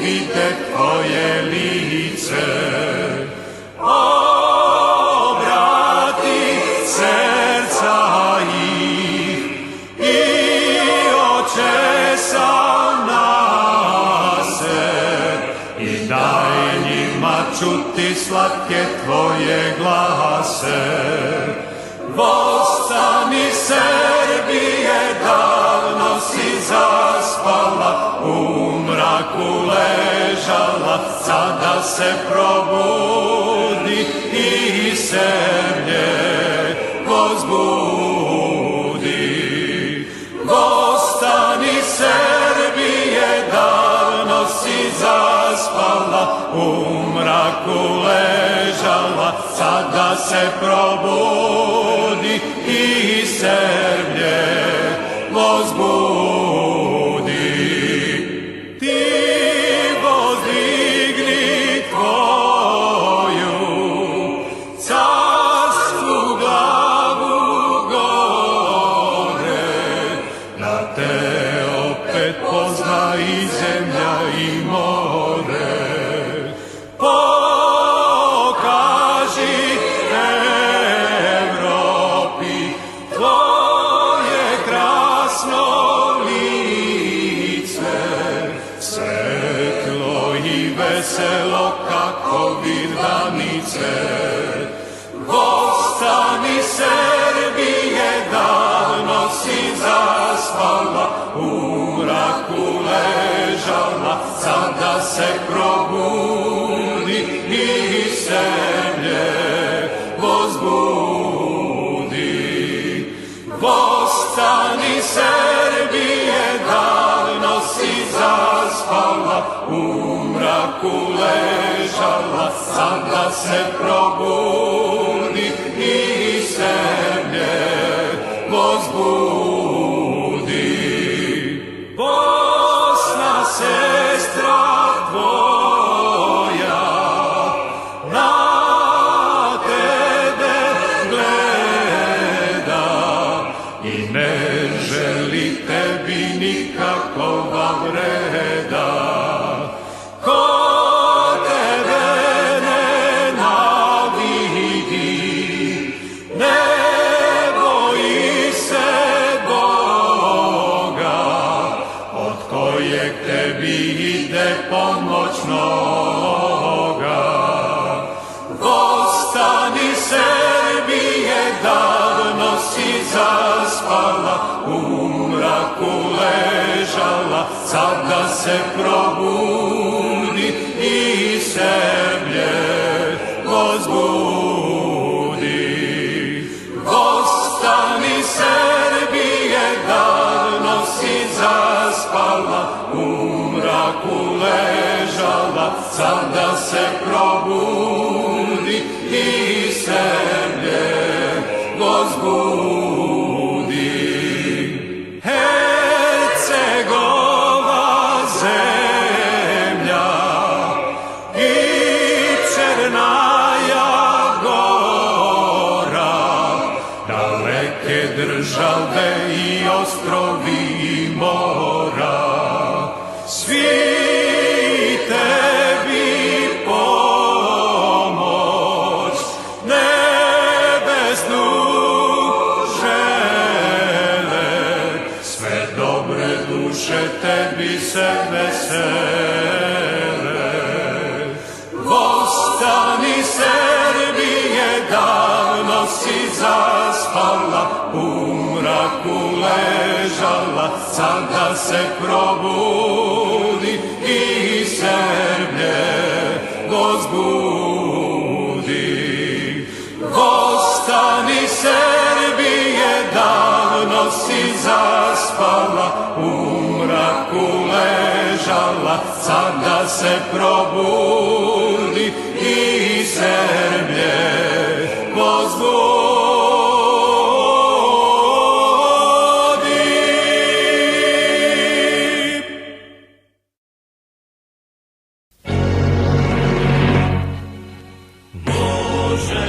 vide tvoje lice. Obrati serca ih i očesa nase i daj njima čuti slatke tvoje glase. Vostani Srbije, davno si zaspala, u mraku ležala, sada se probudi i zemlje возбуди. Vostani Srbije, davno si zaspala, u mraku ležala, sada se probudi i zemlje возбуди. Ti возdigni tvoju carsku glavu gore, da te opet pozna i zemlja i more. Pokaži Evropi tvoje krasno lice, svetlo i veselo kako virdanice. Vostani Srbije, davno si zaspala, u mraku ležala, sada se probudi i zemlje возбуди. Vostani Srbije, davno si zaspala, u mraku ležala, sada se probudi i zemlje возбуди. Bosna, sestra tvoja, na tebe gleda i ne želi tebi nikakova vreda. Ko tebe nenavidi, ne boji se Boga, od kojeg tebi ide pomoć mnoga. Vostani Srbije, davno si zaspala, u mraku ležala, sada se probudi i zemlje возбуди. Vostani Srbije, davno si zaspala, u mraku ležala, sada se probudi i zemlje возбуди. Hercegova zemlja i Černaja Gora, daleke države i ostrovi i mora, svi tebi pomoć nebesnu žele, sve dobre duše tebi se vesele. Vostani Srbije, davno si zaspala, u mraku ležala, sada se probudi i zemlje возбуди. Vostani Srbije, davno si zaspala, u mraku ležala, sada se probudi i zemlje возбуди. Bože,